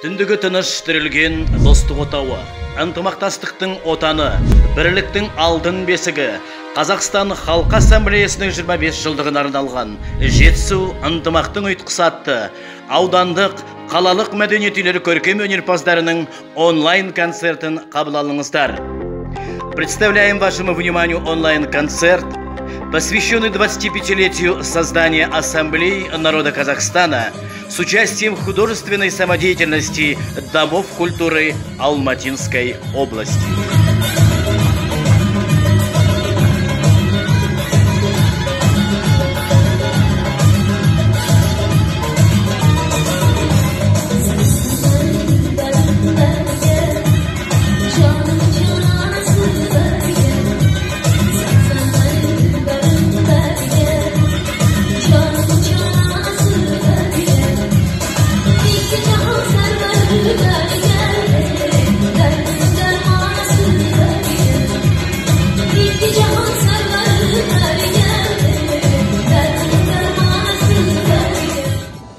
Түндігі тыныш тірілген достық отауы, ынтымақтастықтың отаны, бірліктің алтын бесігі, Қазақстан Халқы Ассамблеясының 25 жылдығына арналған Жетісу ынтымақтың ұйытқысы атты аудандық, қалалық мәдениет үйлері көркем өнерпаздарының онлайн концертін қабыл алыңыздар. Представляем вашему вниманию онлайн-концерт, посвященный 25-летию создания Ассамблеи народа Казахстана с участием художественной самодеятельности Домов культуры Алматинской области.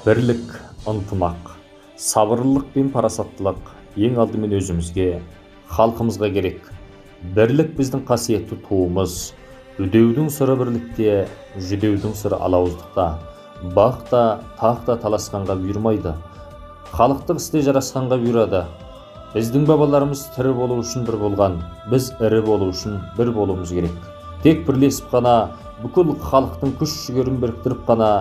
Бірлік, ынтымақ, сабырлылық пен парасаттылық ең алдымен өзімізге, халқымызға керек. Бірлік біздің қасиетті туымыз. Үдеудің сыры бірлікте, жүдеудің сыры алауыздықта. Бақта, тақта таласқанға бұйырмайды. Халықтық істе жарасқанға бұйырады. Біздің бабаларымыз тірі болу үшін бір болған, біз ірі болу үшін бір болуымыз керек. Тек бірлесіп қана, бүкіл халықтың күш-жігерін біріктіріп қана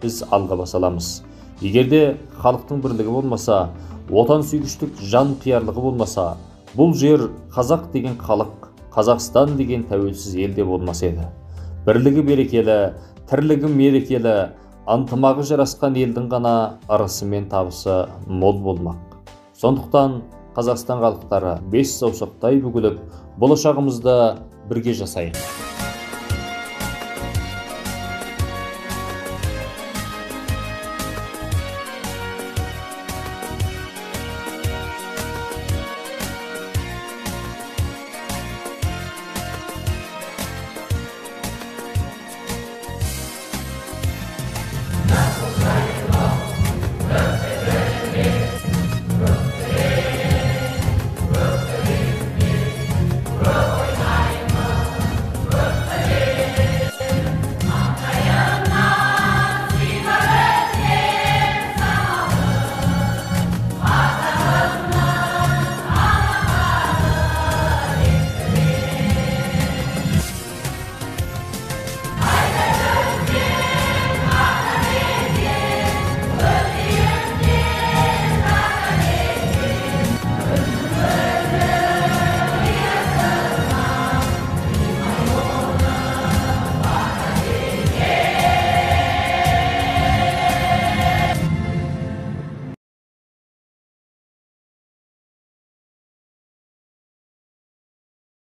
біз алға баса аламыз. Егерде халықтың бірлігі болмаса, отан сүйгіштік жан қиярлығы болмаса, бұл жер қазақ деген халық, Қазақстан деген тәуелсіз елде болмас еді. Бірлігі берекелі, тірлігі мерекелі, ынтымағы жарасқан елдің ғана ырысы мен табысы мол болмақ. Сондықтан Қазақстан халықтары бес саусақтай бүгіліп, болашағымызды бірге жасайық.